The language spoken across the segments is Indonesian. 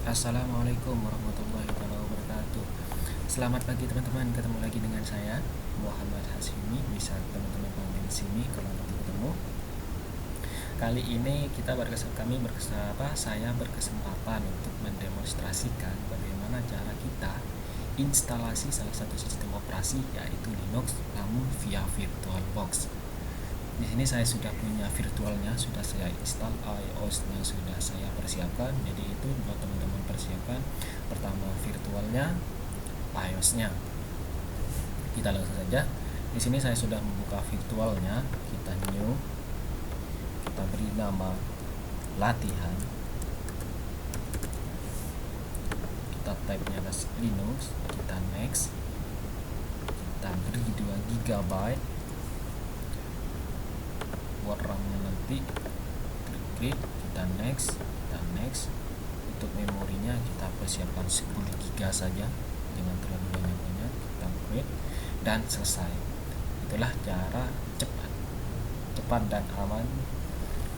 Assalamualaikum warahmatullahi wabarakatuh. Selamat pagi teman-teman, ketemu lagi dengan saya Muhammad Hasimi. Bisa teman-teman panggil sini kalau nanti ketemu. Kali ini saya berkesempatan untuk mendemonstrasikan bagaimana cara kita instalasi salah satu sistem operasi yaitu Linux namun via VirtualBox. Di sini saya sudah punya virtualnya, sudah saya install, iOS-nya sudah saya persiapkan. Jadi itu buat teman-teman persiapkan. Pertama virtualnya, iOS-nya. Kita langsung saja. Di sini saya sudah membuka virtualnya. Kita new, kita beri nama latihan. Kita type-nya Linux, kita next. Kita beri 2 GB. Buat RAM-nya nanti klik, kita next. Untuk memorinya kita persiapkan 10 GB saja, jangan terlalu banyak, kita create dan selesai. Itulah cara cepat dan aman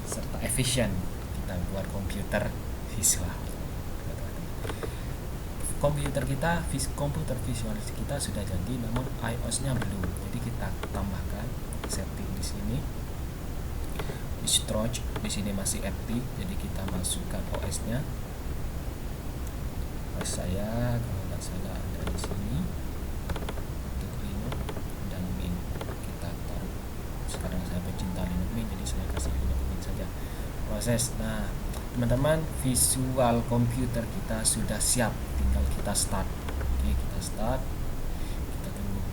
serta efisien kita buat komputer visual. Komputer visual kita sudah jadi, namun iOS-nya belum. Jadi kita tambahkan setting di sini. Storage di sini masih empty, jadi kita masukkan OS-nya. OS saya kalau nggak salah ada di sini untuk Linux dan Mint. Kita taruh. Sekarang saya pecinta Linux Mint, jadi saya kasih Linux Mint saja. Proses. Nah, teman-teman, visual komputer kita sudah siap, tinggal kita start. Oke, kita start. Kita tunggu.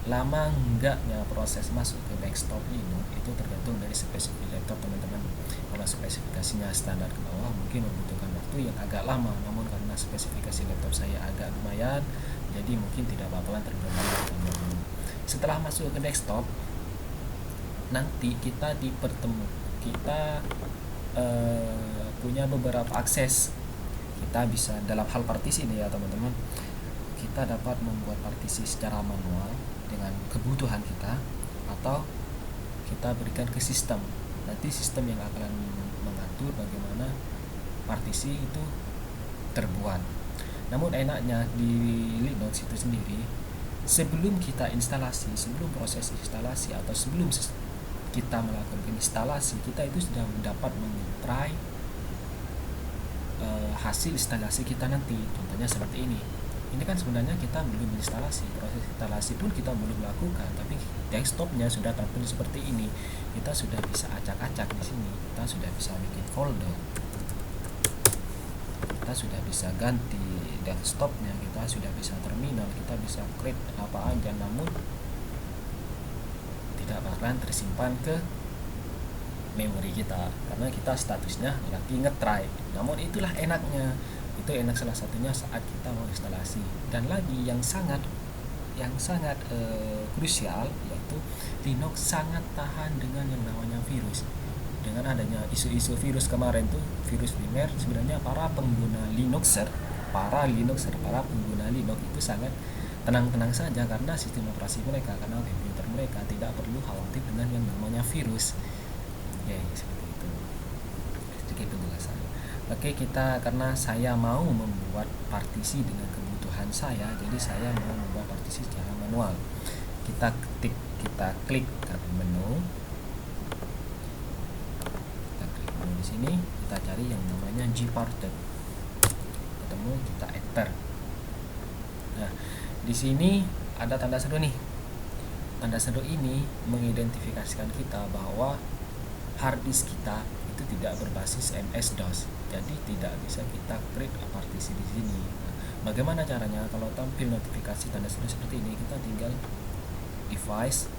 Lama enggaknya proses masuk ke desktop Linux itu tergantung dari spesifikasi laptop teman-teman. Kalau spesifikasinya standar ke bawah mungkin membutuhkan waktu yang agak lama, namun karena spesifikasi laptop saya agak lumayan, jadi mungkin tidak bakalan terlalu. Setelah masuk ke desktop, nanti kita punya beberapa akses. Kita bisa dalam hal partisi nih ya teman-teman, kita dapat membuat partisi secara manual dengan kebutuhan kita, atau kita berikan ke sistem. Nanti sistem yang akan mengatur bagaimana partisi itu terbuat. Namun enaknya di Linux itu sendiri, sebelum proses instalasi atau sebelum kita melakukan instalasi, kita itu sudah dapat meng-try hasil instalasi kita nanti. Contohnya seperti ini. Ini kan sebenarnya kita belum instalasi, proses instalasi pun kita belum lakukan, tapi desktopnya sudah tampil seperti ini. Kita sudah bisa acak-acak di sini. Kita sudah bisa bikin folder. Kita sudah bisa ganti desktopnya. Kita sudah bisa terminal. Kita bisa create apa aja, namun tidak bakalan tersimpan ke memori kita karena kita statusnya lagi nge-try. Namun itulah enaknya. Itu enak salah satunya saat kita mau instalasi. Dan lagi yang sangat krusial yaitu Linux sangat tahan dengan yang namanya virus. Dengan adanya isu-isu virus kemarin tuh, virus primer, sebenarnya para pengguna Linux itu sangat tenang-tenang saja karena sistem operasi mereka, karena komputer mereka tidak perlu khawatir dengan yang namanya virus. Ya, seperti itu. Sedikit penjelasan. Oke, karena saya mau membuat partisi dengan kebutuhan saya, jadi saya mau membuat partisi secara manual. Kita klik ke menu. Kita klik menu di sini, kita cari yang namanya gparted. Ketemu, kita enter. Nah, di sini ada tanda seru nih. Tanda seru ini mengidentifikasikan kita bahwa hard disk kita itu tidak berbasis MS-DOS. Jadi tidak bisa kita create partisi di sini. Nah, bagaimana caranya? Kalau tampil notifikasi tanda seru seperti ini, kita tinggal device,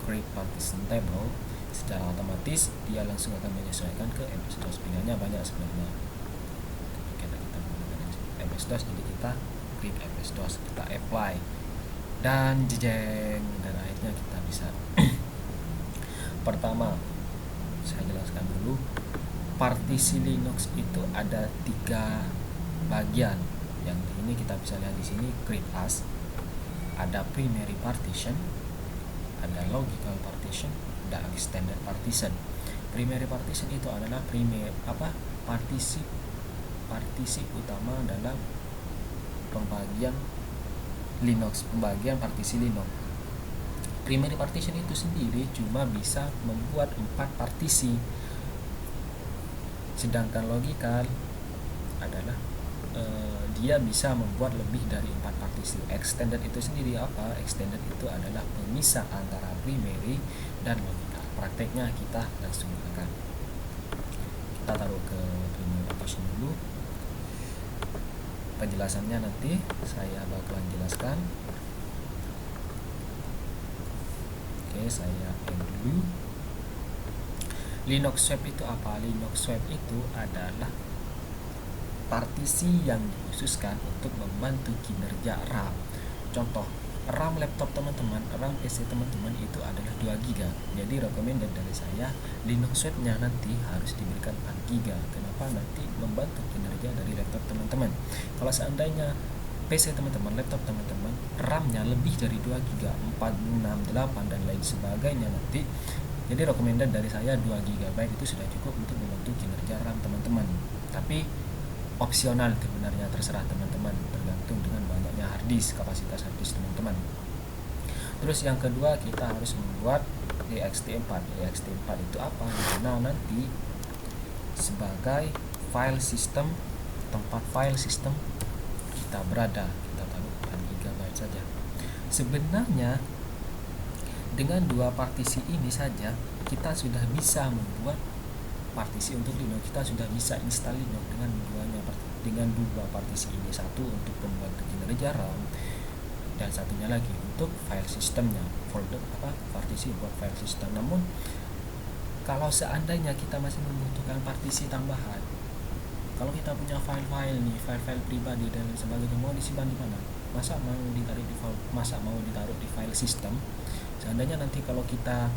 create partition table. Secara otomatis dia langsung akan menyesuaikan ke MS-DOS. Pilihannya banyak sebenarnya. Kita menggunakan MS-DOS, jadi kita create MS-DOS, kita apply, dan jejeng, dan akhirnya kita bisa. Pertama, saya jelaskan dulu. Partisi Linux itu ada 3 bagian. Yang ini kita bisa lihat di sini, create as, ada primary partition, ada logical partition, ada extended partition. Primary partition itu adalah partisi utama dalam pembagian Linux, pembagian partisi Linux. Primary partition itu sendiri cuma bisa membuat 4 partisi, sedangkan logical adalah dia bisa membuat lebih dari 4 partisi. Extended itu sendiri apa? Extended itu adalah pemisah antara primary dan logical. Prakteknya kita langsung akan kita taruh ke primary partition dulu. Penjelasannya nanti saya bakalan jelaskan. Oke, saya add dulu. Linux swap itu apa? Linux swap itu adalah partisi yang dikhususkan untuk membantu kinerja RAM. Contoh, RAM laptop teman-teman, RAM PC teman-teman itu adalah 2 GB. Jadi recommended dari saya, Linux swap-nya nanti harus diberikan 4 GB. Kenapa? Nanti membantu kinerja dari laptop teman-teman. Kalau seandainya PC teman-teman, laptop teman-teman, RAM-nya lebih dari 2 GB, 4, 6, 8 dan lain sebagainya nanti. Jadi recommended dari saya 2 GB itu sudah cukup untuk membantu kinerja RAM teman-teman. Tapi opsional sebenarnya, terserah teman-teman, tergantung dengan banyaknya harddisk, kapasitas harddisk teman-teman. Terus yang kedua, kita harus membuat ext4. ext4 itu apa? Nah, nanti sebagai file system, tempat file system kita berada, kita taruh 4 GB saja. Sebenarnya dengan 2 partisi ini saja kita sudah bisa membuat partisi untuk Linux. Kita sudah bisa install Linux dengan dua partisi ini, satu untuk pembantu kinerja RAM dan satunya lagi untuk file sistemnya, folder partisi buat file system. Namun kalau seandainya kita masih membutuhkan partisi tambahan, kalau kita punya file-file nih, file-file pribadi dan lain sebagainya, mau disimpan di mana? Masa mau ditaruh di file system? Seandainya nanti kalau kita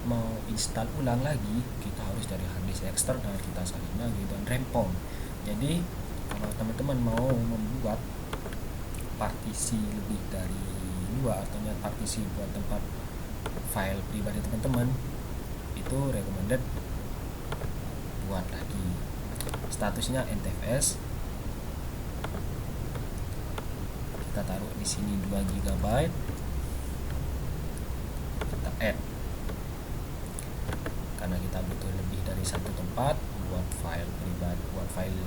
mau install ulang lagi, kita harus dari harddisk eksternal, kita salin lagi dan rempong. Jadi kalau teman-teman mau membuat partisi lebih dari 2, artinya partisi buat tempat file pribadi teman-teman, itu recommended buat lagi. Statusnya NTFS, kita taruh di sini 2 GB, kita add karena kita butuh lebih dari satu tempat buat file pribadi, buat file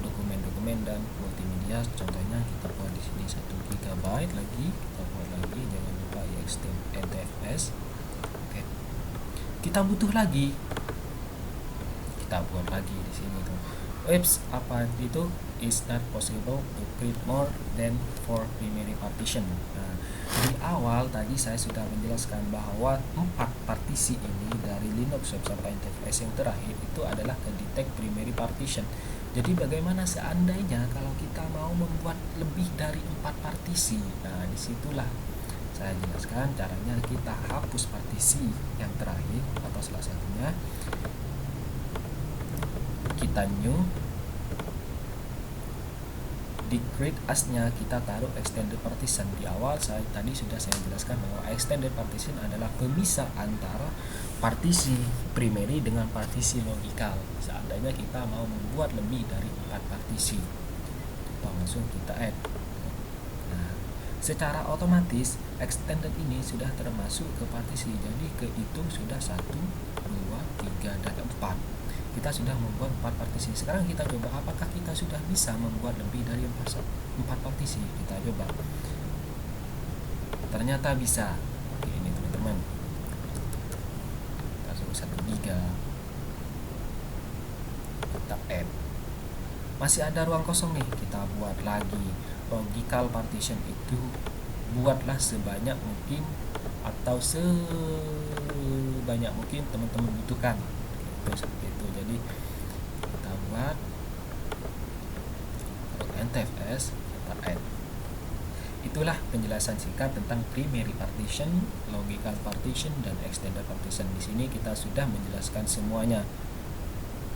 dokumen-dokumen dan multimedia. Contohnya kita buat di sini 1 GB lagi, kita buat lagi, jangan lupa NTFS. Oke. Kita butuh lagi, kita buat lagi di sini tuh. Apa itu? Is not possible to create more than 4 primary partition. Nah, di awal tadi saya sudah menjelaskan bahwa 4 partisi ini dari Linux Web sampai NTFS yang terakhir itu adalah ke detect primary partition. Jadi bagaimana seandainya kalau kita mau membuat lebih dari 4 partisi? Nah, disitulah saya jelaskan caranya. Kita hapus partisi yang terakhir atau salah satunya, kita new, di create as-nya kita taruh extended partition. Di awal tadi sudah saya jelaskan bahwa extended partition adalah pemisah antara partisi primary dengan partisi logical. Seandainya kita mau membuat lebih dari 4 partisi, langsung kita add. Nah, secara otomatis extended ini sudah termasuk ke partisi, jadi kehitung sudah 1, 2, 3 dan 4. Kita sudah membuat 4 partisi. Sekarang kita coba apakah kita sudah bisa membuat lebih dari 4 partisi. Kita coba. Ternyata bisa. Oke, ini teman-teman. Kita suruh 1 GB. Kita add. Masih ada ruang kosong nih. Kita buat lagi. Logical partition itu buatlah sebanyak mungkin atau sebanyak mungkin teman-teman butuhkan. Seperti itu. Jadi kita buat NTFS, kita add. Itulah penjelasan singkat tentang primary partition, logical partition dan extended partition. Di sini kita sudah menjelaskan semuanya.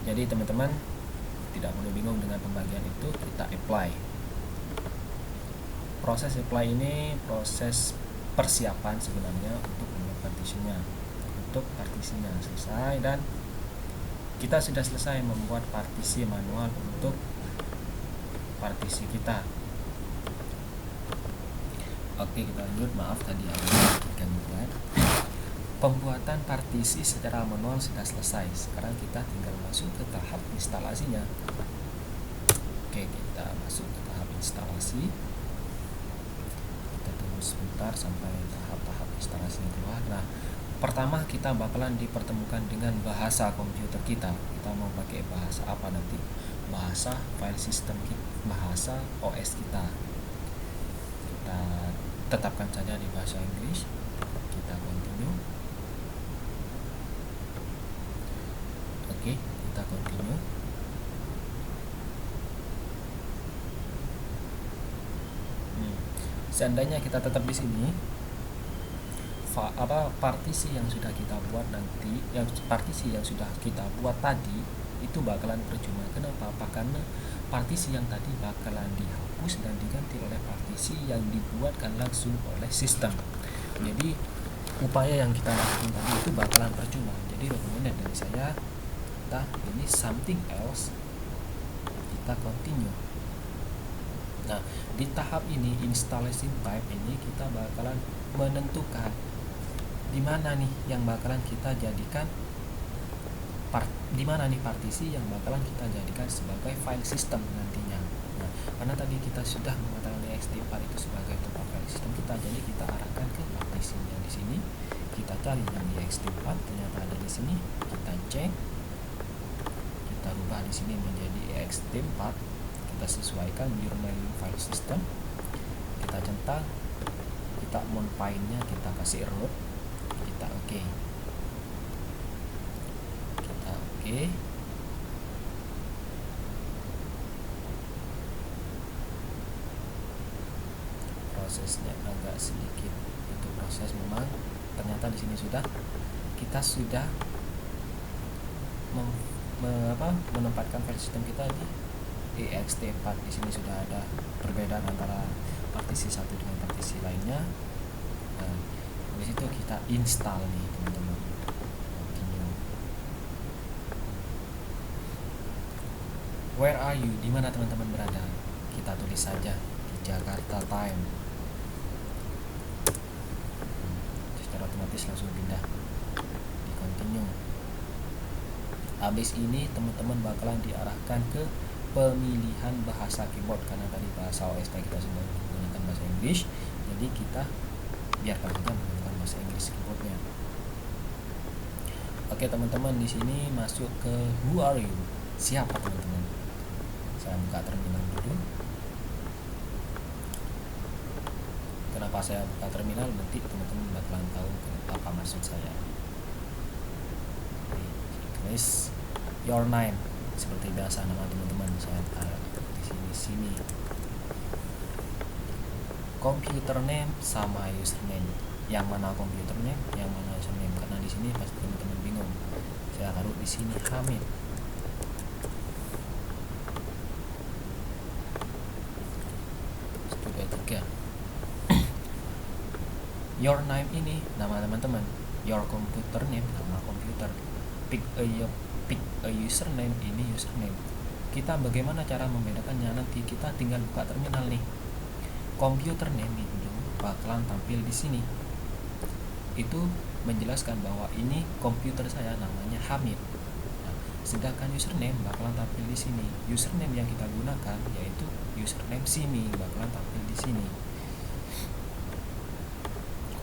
Jadi teman-teman tidak perlu bingung dengan pembagian itu, kita apply. Proses apply ini proses persiapan sebenarnya untuk membuat partitionnya. untuk partisinya selesai, dan kita sudah selesai membuat partisi manual untuk partisi kita. Oke, kita lanjut. Maaf tadi ada gangguan. Pembuatan partisi secara manual sudah selesai. Sekarang kita tinggal masuk ke tahap instalasinya. Oke, kita masuk ke tahap instalasi. Kita tunggu sebentar sampai tahap-tahap instalasinya keluar. Nah, pertama kita bakalan dipertemukan dengan bahasa komputer kita. Kita mau pakai bahasa apa nanti? Bahasa file system kita, bahasa OS kita. Kita tetapkan saja di bahasa Inggris. Kita continue. Oke, kita continue. Seandainya kita tetap di sini, partisi yang sudah kita buat nanti, partisi yang sudah kita buat tadi itu bakalan percuma. Kenapa? Karena partisi yang tadi bakalan dihapus dan diganti oleh partisi yang dibuatkan langsung oleh sistem. Jadi upaya yang kita lakukan tadi itu bakalan percuma. Jadi recommended dari saya, kita ini something else, kita continue. Nah, di tahap ini installation type ini kita bakalan menentukan di mana nih yang bakalan kita jadikan di mana nih partisi yang bakalan kita jadikan sebagai file system nantinya. Nah, karena tadi kita sudah mengatakan ext4 itu sebagai tempat file system kita, jadi kita arahkan ke partisinya di sini. Kita cari yang ext4, ternyata ada di sini. Kita cek, kita rubah di sini menjadi ext4. Kita sesuaikan username file system. Kita centang, kita modify-nya kita kasih root, kita oke. Prosesnya agak sedikit itu proses memang. Ternyata di sini kita sudah menempatkan file system kita di ext4. Di sini sudah ada perbedaan antara partisi satu dengan partisi lainnya. Nah, habis itu kita install nih teman-teman. Where are you? Di mana teman-teman berada? Kita tulis saja di Jakarta time. Secara otomatis langsung pindah di continue. Habis ini teman-teman bakalan diarahkan ke pemilihan bahasa keyboard, karena tadi bahasa OS kita sudah menggunakan bahasa Inggris. Jadi kita biarkan saja menggunakan bahasa Inggris keyboardnya. Oke teman-teman, di sini masuk ke who are you? Siapa teman-teman? Saya buka terminal dulu. Kenapa saya buka terminal? Nanti teman-teman bakalan tahu apa maksud saya. Tulis your name seperti biasa, nama teman-teman saya taruh di sini. Computer name sama username. Yang mana computer name, yang mana username? Karena di sini pasti teman-teman bingung. Saya taruh di sini Hamid. Your name ini nama teman-teman, your computer name nama komputer, pick a username ini username. Kita bagaimana cara membedakannya? Nanti kita tinggal buka terminal nih. Computer name itu bakalan tampil di sini. Itu menjelaskan bahwa ini komputer saya namanya Hamid. Nah, sedangkan username bakalan tampil di sini. Username yang kita gunakan yaitu username sini bakalan tampil di sini.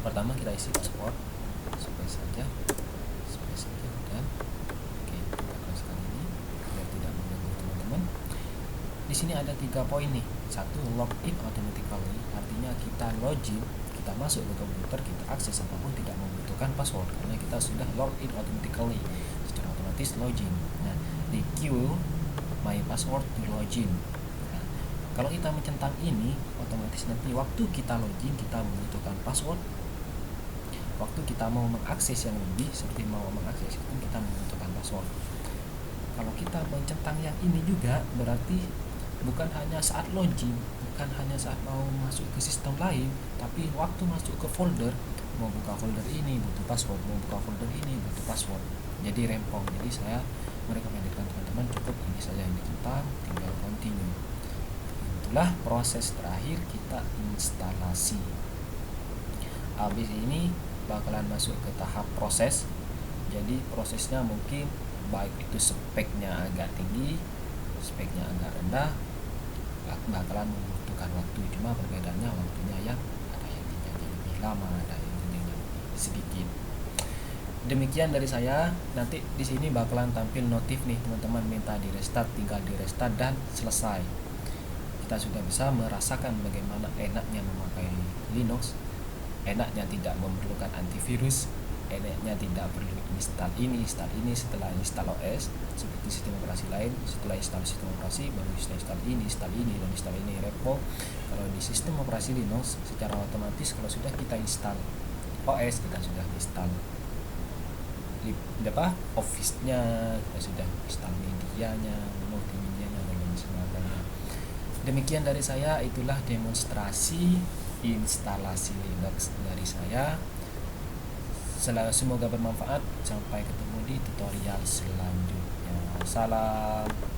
Pertama kita isi password space saja dan oke, kita close ini biar tidak mengganggu teman-teman. Di sini ada 3 poin nih. 1, login automatically, artinya kita login, kita masuk ke komputer, kita akses apapun tidak membutuhkan password karena kita sudah login automatically, secara otomatis login. Nah, di Q my password to login. Nah, kalau kita mencentang ini, otomatis nanti waktu kita login kita membutuhkan password. Waktu kita mau mengakses yang lebih, seperti mau mengakses itu kita membutuhkan password. Kalau kita mencentang yang ini juga, berarti bukan hanya saat login, bukan hanya saat mau masuk ke sistem lain, tapi waktu masuk ke folder mau buka folder ini butuh password, mau buka folder ini butuh password, jadi rempong. Jadi saya merekomendasikan teman-teman cukup ini saja yang kita tinggal continue. Itulah proses terakhir kita instalasi. Habis ini bakalan masuk ke tahap proses. Jadi prosesnya mungkin baik itu speknya agak tinggi, speknya agak rendah, bakalan membutuhkan waktu. Cuma perbedaannya waktunya yang ada yang tinggalnya lebih lama, ada yang tinggalnya sedikit. Demikian dari saya. Nanti di sini bakalan tampil notif nih teman-teman, minta di restart, tinggal di restart dan selesai. Kita sudah bisa merasakan bagaimana enaknya memakai Linux, enaknya tidak memerlukan antivirus, enaknya tidak perlu install ini setelah install OS seperti sistem operasi lain. Setelah install sistem operasi baru install ini dan install ini, repot. Kalau di sistem operasi Linux secara otomatis kalau sudah kita install OS, kita sudah install Office-nya, kita sudah install medianya, multimedianya dan lain sebagainya. Demikian dari saya, itulah demonstrasi instalasi Linux dari saya. Semoga bermanfaat. Sampai ketemu di tutorial selanjutnya. Salam.